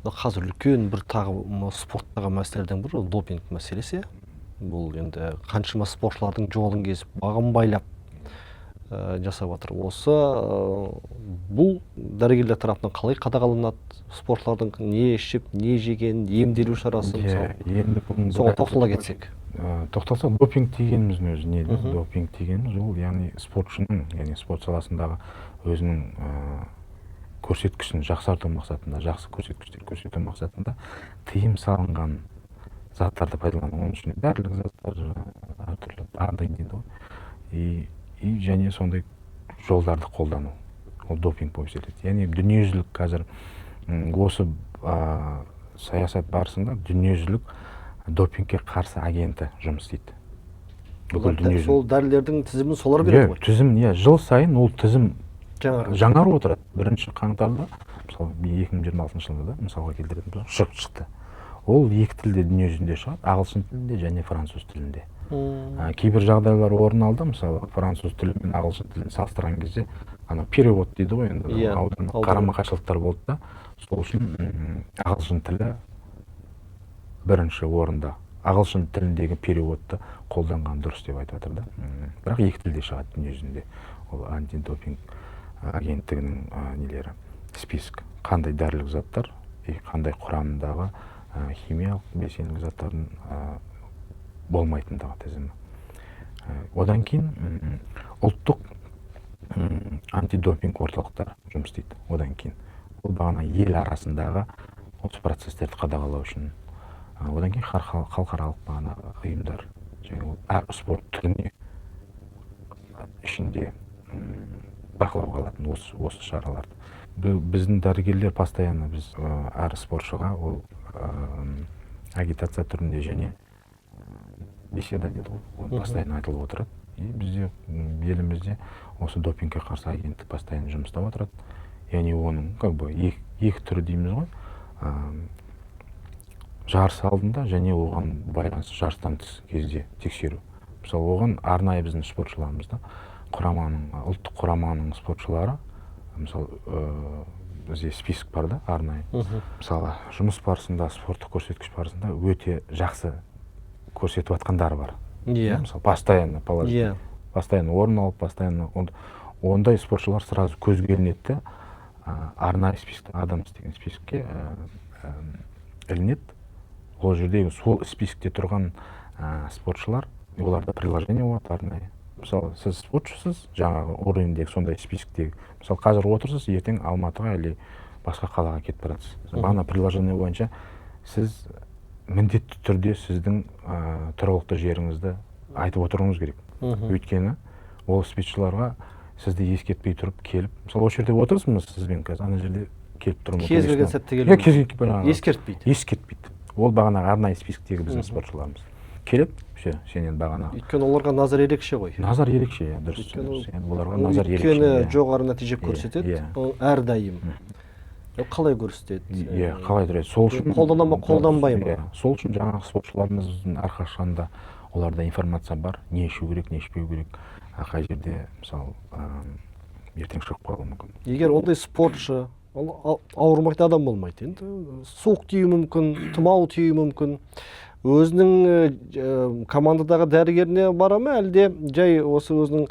Қазір үлкен бір тағы спорттағы мәселелердің бірі допинг мәселесі. Бұл енді қаншама спортшылардың жолын кесіп, бағын байлап, жасап жатыр. Осы бұл дәрігерлер тарапынан қалай қадағаланады? Спортшылардың не ішіп, не жеген, емделу шарасын енді соған тоқтала кетсек. Тоқталсақ, допинг дегеніміздің өзі не? Допинг дегеніміз ол яғни спортшының, яғни спорт саласындағы өзінің көрсеткішін жақсарту мақсатында, жақсы көрсеткіштер көрсету мақсатында тыйым салынған заттарды пайдалану. Оның ішінде дәрілік заттар, әртүрлі ардайын дейді ғой. И және сондай жолдарды қолдану. Ол допинг болып есептеледі. Яғни дүниежүзілік қазір осы саясат барысында дүниежүзілік допингке қарсы агенті жұмыс істейді. Сол дәрілердің тізімін солар береді ғой? Тізім, жыл сайын ол тізім жаңарып отырады. 1 қаңтарда, мысалы 2026 жылында мысалға келтіретін болсақ, шықты. Ол 2 тілде дүние жүзінде шығады, ағылшын тілінде және француз тілінде. Кейбір жағдайлар орын алды, мысалы француз тілі мен ағылшын тілін салыстырған кезде, перевод дейді ғой, енді қарама-қайшылықтар болды да, сол үшін ағылшын тілі бірінші орында. Ағылшын тіліндегі переводты қолданған дұрыс деп айтып жатыр да. Бірақ 2 тілде шығады дүние жүзінде. Ол антидопинг агенттігінің нелері, список. Қандай дәрілік заттар, қандай құрамындағы химиялық белсенді заттардың болмайтындығы тізімі. Одан кейін ұлттық антидопинг орталықтар жұмыс істейді. Одан кейін ол бағана ел арасындағы осы процестерді қадағалау үшін. Одан кейін халықаралық бағана ұйымдар, әр спорт түріне ішінде бақылауға алатын осы шараларды. Біздің дәрігерлер постоянно біз әр спортшыға ол агитация түрінде және беседа дейді ғой, постоянно айтылып отырады. Бізде елімізде осы допингке қарсы агенттік постоянно жұмыстап отырады. Яғни оның екі түрі дейміз ғой. Жарыс алдында және оған байланысты жарыстан тыс кезде тексеру. Мысалы, оған арнайы біздің спортшыларымызда ұлттық құраманың спортшылары, мысалы, бізде список бар да, арнайы. Мысалы, жұмыс барысында, спорттық көрсеткіш барысында өте жақсы көрсетіп жатқандары бар. Мысалы, постоянно орын алып, постоянно ондай спортшылар сразу көзге ілінеді, арнайы список, Адамс деген спискке ілінеді. Ол жерде сол спискте тұрған спортшылар, оларда приложение болады арнайы. Мысалы, сіз спортшысыз, жаңағы уровендегі сондай списктегі. Мысалы, қазір отырсыз, ертең Алматыға или басқа қалаға кетіп барасыз. Бағана приложение бойынша сіз міндетті түрде сіздің тұрғылықты жеріңізді айтып отыруыңыз керек. Өйткені ол спортшыларға сізді ескертпей тұрып келіп, мысалы, осы жерде отырсыз, сізбен қазір ана жерде келіп тұрмын. Кез келген сәтте келіп ескертпейді. Ол бағана арнайы списктегі біздің спортшыларымыз. Келіп, сенен бағана. Өйткені оларға назар ерекше ғой. Назар ерекше, дұрыс. Оларға назар ерекше. Өйткені жоғары нәтиже көрсетеді, әрдайым. Қалай көрсетеді? Қалай тұрады. Сол үшін қолдана ма, қолданбай ма? Сол үшін жаңағы спортшыларымыздың әрқашанда оларда информация бар, не ішу керек, не ішпеу керек, қай жерде, мысалы, ертең шығып қалуы мүмкін. Егер ондай спортшы ауырмайтын адам болмайды, енді суық тиюі мүмкін, тұмау тиюі мүмкін. Өзінің командадағы дәрігеріне бара ма, әлде жай осы өзінің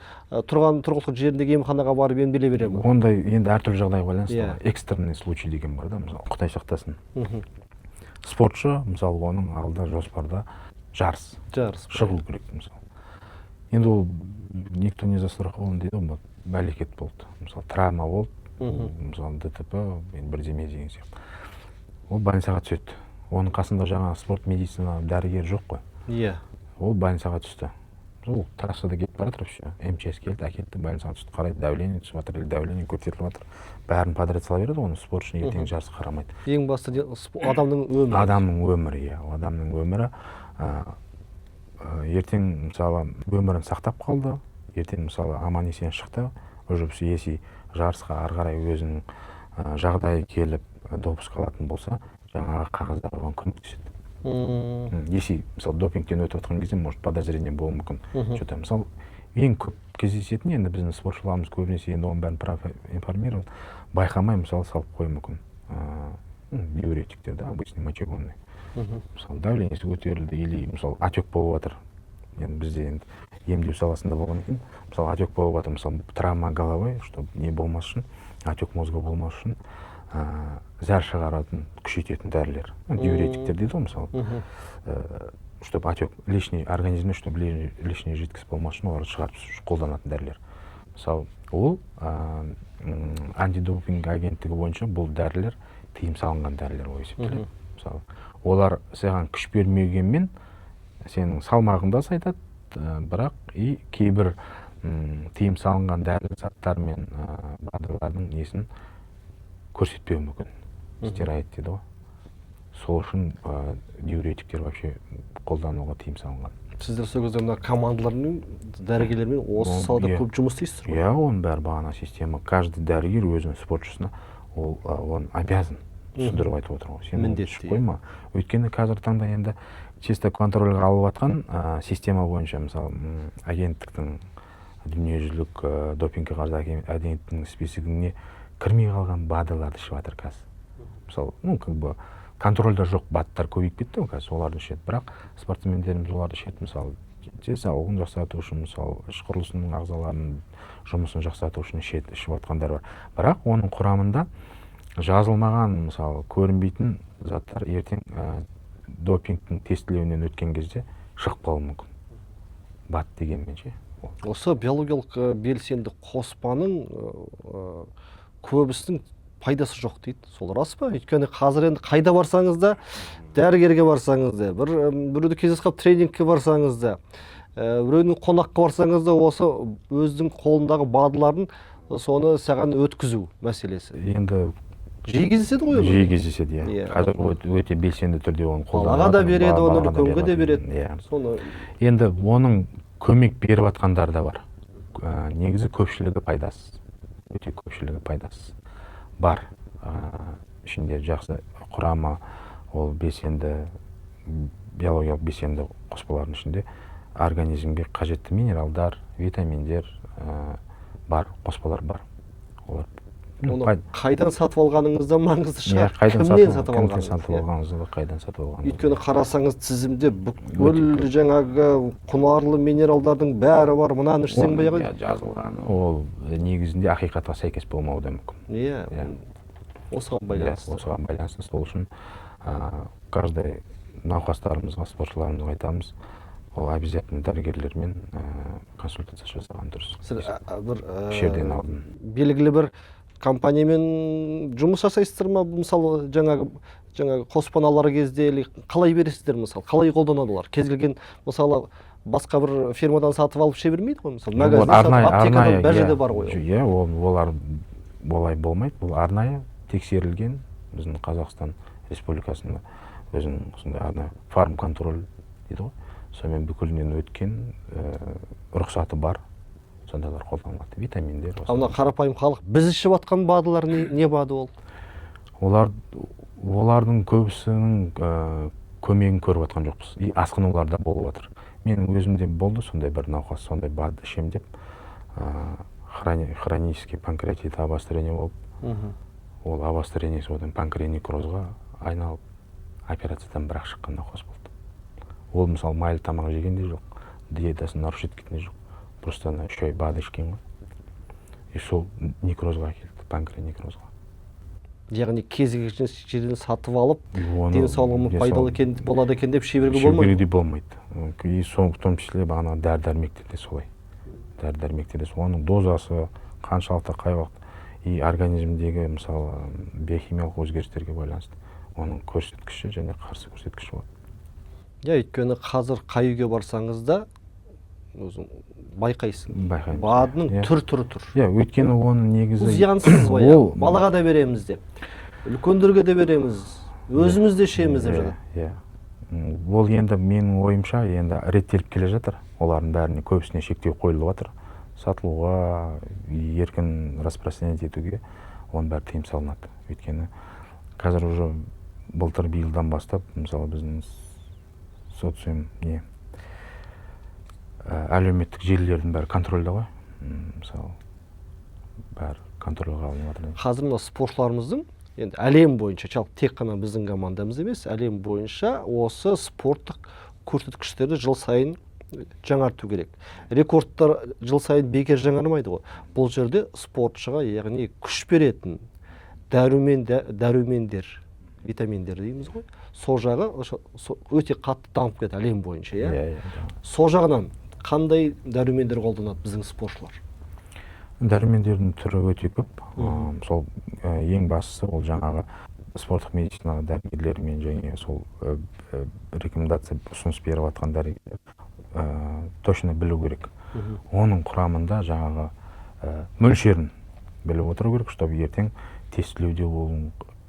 тұрғылықты жеріндегі емханаға барып емделе бере ме? Ондай енді әртүрлі жағдайға байланысты. Экстренный случай деген бар да, мысалы, Құдай сақтасын. Спортшы, мысалы, оның алда жоспарда жарыс шығу керек, мысалы. Енді ол никто не застрахован дейді ғой, бәлекет болды. Мысалы, травма болды, мысалы, ДТП, бірдеме деген сияқты. Ол больницаға түседі. Оның қасында жаңа спорт медицина дәрігер жоқ қой. Ол больницаға түсті. Ол трассада кетіп бара жатыр, МЧС келді, әкелді, больницаға түсті, қарайды, давление түсіп жатыр, давление көтеріліп жатыр. Бәрін подряд сала береді, оны спортшыны ертең жарыс қарамайды. Ең басты адамның өмірі. Адамның өмірі, адамның өмірі. Ертең, мысалы, өмірін сақтап қалды, ертең, мысалы, аман есен шықты, уже если жарысқа ары қарай өзінің жағдайы келіп допуск алатын болса, жаңағы қағаздар оған көмектеседі. Если, мысалы, допингтен өтіп отқан кезде, может, подозрение болуы мүмкін. Мысалы, ең көп кездесетін, енді біздің спортшыларымыз көбінесе енді оның бәрін информирован, байқамай, мысалы, салып қою мүмкін. Диуретиктер, да, обычный мочегонный. Мысалы, давлениесі көтерілді, или, мысалы, отек болып жатыр. енді бізде енді емдеу саласында болған екен. Мысалы отек болып жатыр, мысалы травма головы, чтобы не болмас үшін, отек мозга болмас үшін зәр шығаратын, күшейтетін дәрілер. Диуретиктер дейді ғой, мысалы. Чтобы отек лишний организмде, чтобы лишний жидкость болмас үшін оларды шығарып қолданатын дәрілер. Мысалы, ол антидопинг агенттігі бойынша бұл дәрілер тыйым салынған дәрілер болып есептеледі. Мысалы, олар саған күш бермегенмен сенің салмағыңды азайтады, бірақ кейбір тыйым салынған дәрілік заттар мен БАДылардың несін көрсетпеуі мүмкін. Стероид дейді ғой. Сол үшін диуретиктер вообще қолдануға тыйым салынған. Сіздер сол кезде мына командалармен, дәрігерлермен осы салада көп жұмыс істейсіздер ғой? Иә, оның бәрі бағана система. Каждый дәрігер өзінің спортшысына он обязан түсіндіріп айтып отыр ғой. Сен міндетті қойма. Өйткені қазір таңда енді чисто контрольға алып жатқан система бойынша, мысалы, агенттіктің дүниежүзілік допингке қарсы агенттігінің списогіне кірмей қалған БАДыларды ішіп жатыр қазір. Мысалы, контрольда жоқ БАДтар көбейіп кетті ғой қазір, оларды ішеді. Бірақ спортсмендеріміз оларды ішеді. Мысалы, денсаулығын жақсарту үшін, мысалы, іш құрылысының ағзаларының жұмысын жақсарту үшін ішіп жатқандар бар. Бірақ оның құрамында жазылмаған, мысалы, көрінбейтін заттар ертең допингтің тестілеуінен өткен кезде шығып қалуы мүмкін. БАД дегенмен ше. Осы биологиялық белсенді қоспаның көбісінің пайдасы жоқ дейді. Сол рас па? Өйткені қазір енді қайда барсаңыз да, дәрігерге барсаңыз да, біреуді кездесіп тренингке барсаңыз да, біреудің қонаққа барсаңыз да, осы өздің қолындағы БАДыларын соны саған өткізу мәселесі. Енді жиі кездеседі ғой? Жиі кездеседі, иә. Қазір өте белсенді түрде оны қолданады. Балаға да береді, оны үлкенге де береді. Соны енді оның көмек беріп жатқандар да бар. Негізі көпшілігі пайдасыз. Өте көпшілігі пайдасыз. Бар. Ішінде жақсы құрамы, ол белсенді, биологиялық белсенді қоспалардың ішінде организмге қажетті минералдар, витаминдер бар, қоспалар бар. Олар қайдан сатып алғаныңызда маңызды шығар. Кімнен сатып алғаныңызда, қайдан сатып алғаныңызда. Өйткені қарасаңыз тізімде бүкіл жаңағы құнарлы минералдардың бәрі бар. Мынаны ішсең бе жазылған. Ол негізінде ақиқатқа сәйкес болмауы да мүмкін. Иә. Осыған байланысты. Осыған байланысты. Сол үшін каждый науқастарымызға, спортшыларымызға айтамыз, ол обязательно дәрігерлермен консультация жасаған дұрыс. Ішерден алдын. Белгілі бір компаниямен жұмыс жасайсыздар ма? Мысалы, жаңағы қоспаны алар кезде қалай бересіздер, мысалы, қалай қолданады олар? Кез келген, мысалы, басқа бір фирмадан сатып алып іше бермейді ғой, мысалы, магазиннен сатып, аптекадан бәр жерде бар ғой. Иә, олар олай болмайды. Бұл арнайы тексерілген біздің Қазақстан Республикасында өзінің осындай арнайы фарм контроль дейді ғой. Сонымен бүкілінен өткен рұқсаты бар. Сондайлар қолданылады. Витаминдер. Мына қарапайым халық біз ішіп жатқан БАДылар не БАДы ол? Олардың көбісінің көмегін көріп жатқан жоқпыз. Асқынуларда болып жатыр. Менің өзімде болды сондай бір науқас, сондай БАД ішем деп, хронический панкреатит обострение болып, ол обострениесі одан панкреонекрозға айналып, операциядан бірақ шыққан науқас болды. Ол мысалы майлы тамақ жеген де жоқ, диетасын нарушить еткен де жоқ. Просто ана 3 ай БАД ішкен ғой. И сол некрозға келді, панкреонекрозға. Яғни кез келген жерден сатып алып, денсаулығыма пайдалы болады екен деп іше беруге болмайды? Іше беруге болмайды. И в том числе бағана дәрі-дәрмектер де солай. Дәрі-дәрмектер де солай. Оның дозасы қаншалықты қай уақыт и организмдегі мысалы биохимиялық өзгерістерге байланысты оның көрсеткіші және қарсы көрсеткіші болады. Иә, өйткені қазір қай үйге барсаңыз да өзің байқайсың. БАДының түр-түрі тұр. Иә, өйткені оның негізі зиянсыз ғой. Балаға да береміз деп, үлкендерге де береміз, өзіміз де ішеміз деп жатыр. Иә. Ол енді менің ойымша енді реттеліп келе жатыр. Олардың бәріне көбісіне шектеу қойылып жатыр. Сатылуға, еркін распространять етуге оның бәрі тыйым салынады. Өйткені қазір уже былтыр биылдан бастап, мысалы біздің социум әлеуметтік желілердің бәрі контрольда ғой. Мысалы, бәрі контрольға алынып жатыр. Қазір мына спортшыларымыздың енді әлем бойынша, тек қана біздің командамыз емес, әлем бойынша осы спорттық көрсеткіштерді жыл сайын жаңарту керек. Рекордтар жыл сайын бекер жаңармайды ғой. Бұл жерде спортшыға, яғни күш беретін дәрумендер, витаминдер дейміз ғой. Сол жағы өте қатты дамып кетті әлем бойынша, иә? Сол жағынан қандай дәрумендер қолданады біздің спортшылар? Дәрумендердің түрі өте көп. Сол ең бастысы ол жаңағы спорттық медицина дәрігерлерімен және сол рекомендация ұсыныс беріп жатқан дәрігерлер точно білу керек. Оның құрамында жаңағы мөлшерін біліп отыру керек, чтобы ертең тестілеуде ол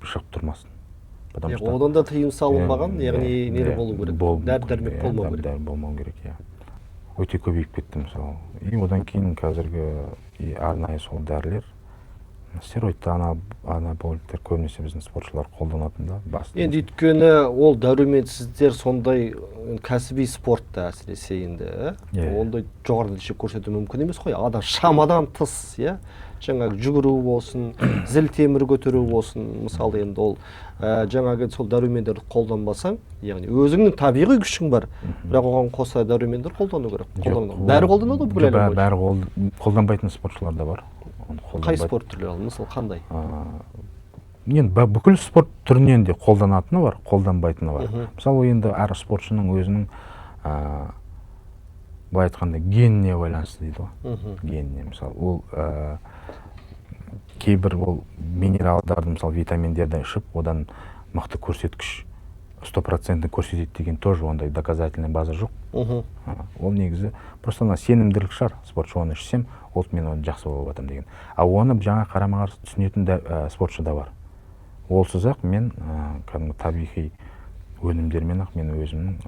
шығып тұрмасын. Одан да тыйым салынбаған, яғни нелі болу керек, дәрі-дәрмек болмау керек. Дәрі болмау керек, иә. Өте көбейіп кетті мысалы. Одан кейін қазіргі арнайы сол дәрілер, стероидты анаболиктер көбінесе біздің спортшылар қолданатында басты. Енді өйткені ол дәруменсіздер сондай кәсіби спортта әсіресе енді, ондай жоғары нәтиже көрсету мүмкін емес қой. Адам шамадан тыс, жаңағы жүгіру болсын, зіл темір көтеру болсын, мысалы енді ол жаңағы сол дәрумендерді қолданбасаң, яғни өзіңнің табиғи күшің бар, бірақ оған қоса дәрумендер қолдану керек. Бәрі қолданады бүкіл әлем бойынша? Бәрі қолданбайтын спортшылар да бар. Қай спорт түрлері, мысалы қандай? Енді бүкіл спорт түрінен де қолданатыны бар, қолданбайтыны бар. Мысалы енді әр спортшының өзінің былай айтқанда геніне байланысты дейді ғой. Геніне мысалы ол кейбір ол минералдарды, мысалы витаминдерді ішіп, одан мықты көрсеткіш 100% көрсетеді деген тоже ондай доказательный база жоқ. Ол негізі просто сенімділік шығар. Спортшы оны ішсем, ол мен оны жақсы болып жатырмын деген. А оны жаңа қарама-қарсы түсінетін спортшы да бар. Олсыз-ақ мен кәдімгі табиғи өнімдермен ақ мен өзімнің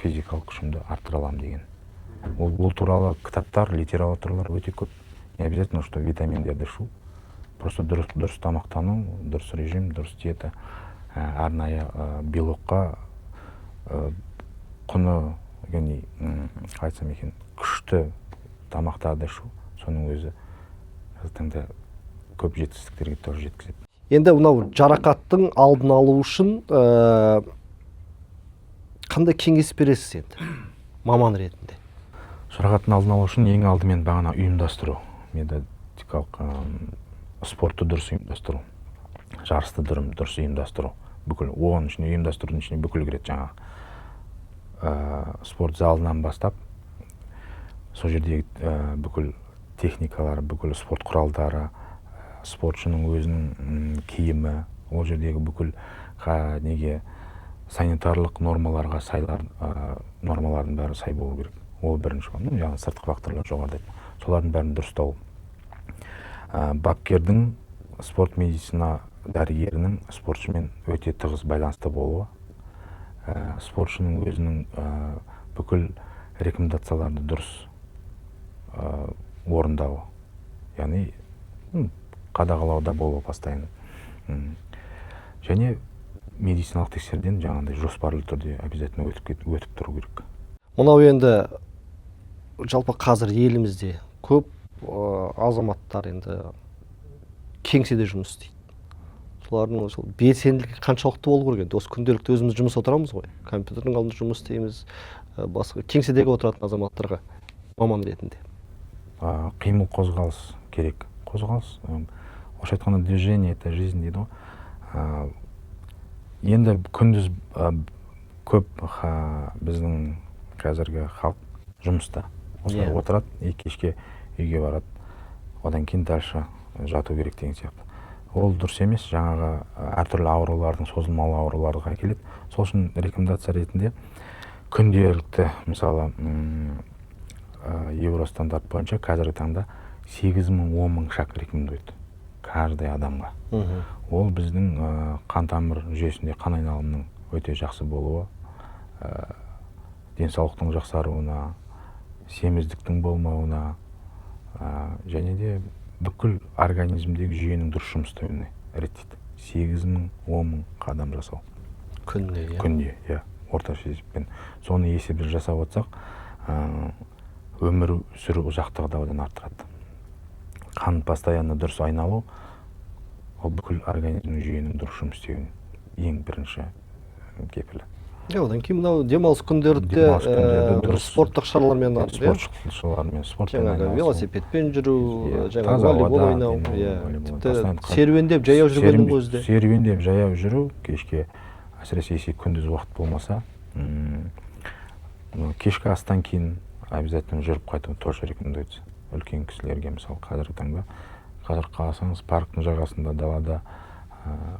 физикалық күшімді арттыра аламын деген. Ол туралы кітаптар, литературалар өте көп. Не обязательно, что витаминдерді ішу. Просто дұрыс тамақтану, дұрыс режим, дұрыс диета, арнайы белокқа құны, яғни айтсам екен, күшті тамақтарды ішу, соның өзі таңда көп жетістіктерге тоже жеткізеді. Енді мынау жарақаттың алдын алу үшін қандай кеңес бересіз енді, маман ретінде? Жарақаттың алдын алу үшін ең алдымен бағана ұйымдастыру, методикалық спортты дұрыс ұйымдастыру, жарысты дұрыс ұйымдастыру. Бүкіл оның ішіне ұйымдастырудың ішіне бүкіл кіреді жаңағы спорт залынан бастап, сол жердегі бүкіл техникалары, бүкіл спорт құралдары, спортшының өзінің киімі, ол жердегі бүкіл неге санитарлық нормаларға нормалардың бәрі сай болу керек. Ол бірінші ғой. Яғни сыртқы факторлар жоғарыда. Солардың бәрін дұрыстау. Бапкердің, спорт медицина дәрігерінің спортшымен өте тығыз байланысты болуы, спортшының өзінің бүкіл рекомендацияларды дұрыс орындауы, яғни қадағалауда болуы постоянно. Және медициналық тексеруден жаңағындай жоспарлы түрде обязательно өтіп тұру керек. Мынау енді жалпы қазір елімізде көп азаматтар енді кеңседе жұмыс істейді. Солардың белсенділігі қаншалықты болу керек енді? Осы күнделікті өзіміз жұмыс отырамыз ғой. Компьютердің алдында жұмыс істейміз, басқа кеңседегі отыратын азаматтарға маман ретінде. Қимыл қозғалыс керек. Қозғалыс, орысша айтқанда движение это жизнь дейді ғой. Енді күндіз көп біздің қазіргі халық жұмыста отырады, кешке үйге барады, одан кейін дальше жату керек деген сияқты. Ол дұрыс емес, жаңағы әртүрлі аурулардың, созылмалы ауруларға келеді. Сол үшін рекомендация ретінде күнделікті, мысалы, Евростандарт бойынша қазіргі таңда 8,000-10,000 шаг рекомендует каждый адамға. Ол біздің қан тамыр жүйесінде қан айналымының өте жақсы болуы, денсаулықтың жақсаруына, семіздіктің болмауына, және де бүкіл организмдегі жүйенің дұрыс жұмыс істеуіне реттейді. 8,000-10,000 қадам жасау. Күнде, иә? Күнде, иә. Орташа есеппен. Соны есепті жасап отырсақ, өмір сүру ұзақтығы да одан артырады. Қан постоянно дұрыс айналу, ол бүкіл организмнің жүйенің дұрыс жұмыс істеуіне ең бірінші кепілі. Одан кейін мынау демалыс күндерде Демалыс күндерде бір дұрыс. спорттық шаралармен Спортшылармен спортпен жаңағы айналысу. велосипедпен жүру, жаңағы таза волейбол ауада, ойнау, волейбол, тіпті постоянно серуендеп жаяу жүргеннің өзі де. Серуендеп жаяу жүру кешке, әсіресе күндіз уақыт болмаса, кешкі астан кейін обязательно жүріп қайту тоже рекомендуется. Үлкен кісілерге, мысалы, қазір қаласаңыз парктың жағасында далада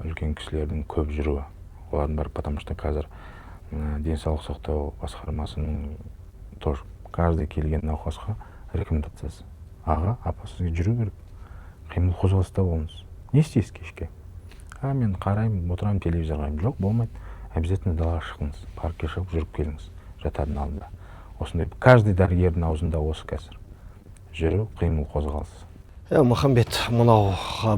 үлкен кісілердің көп жүруі. Олардың бар, потому что қазір денсаулық сақтау басқармасының тоже каждый келген науқасқа рекомендациясы. Аға, апа, сізге жүру керек. Қимыл қозғалыста болыңыз. Не істейсіз кешке? Мен қараймын, отырамын, телевизор қараймын. Жоқ, болмайды. Обязательно далаға шықыңыз, паркке шығып жүріп келіңіз, жатардың алдында. Осындай каждый дәрігердің аузында осы қазір. Жүру, қимыл қозғалыс. Махамбет, мынау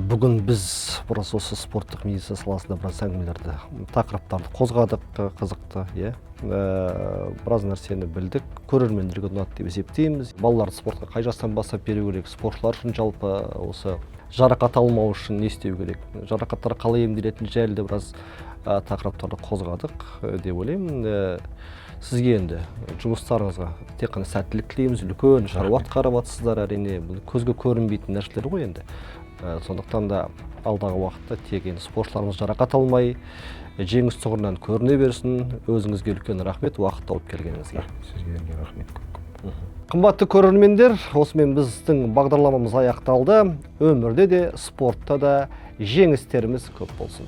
бүгін біз біраз осы спорттық медицина саласында біраз әңгімелерді, тақырыптарды қозғадық, қызықты, біраз нәрсені білдік, көрермендерге ұнады деп есептейміз. Балаларды спортқа қай жастан бастап беру керек, спортшылар үшін жалпы осы жарақат алмау үшін не істеу керек, жарақаттар қалай емделетіні жайлы біраз тақырыптарды қозғадық деп ойлаймын. Сізге енді жұмыстарыңызға тек қана сәттілік тілейміз, үлкен шаруа атқарып жатсыздар, әрине бұл көзге көрінбейтін нәрселер ғой енді. Сондықтан да алдағы уақытта тек енді спортшыларымыз жарақат алмай, жеңіс тұғырынан көріне берсін. Өзіңізге үлкен рахмет уақыт тауып келгеніңізге. Сізге рахмет. Қымбатты көрермендер, осымен біздің бағдарламамыз аяқталды. Өмірде де, спортта да жеңістеріміз көп болсын.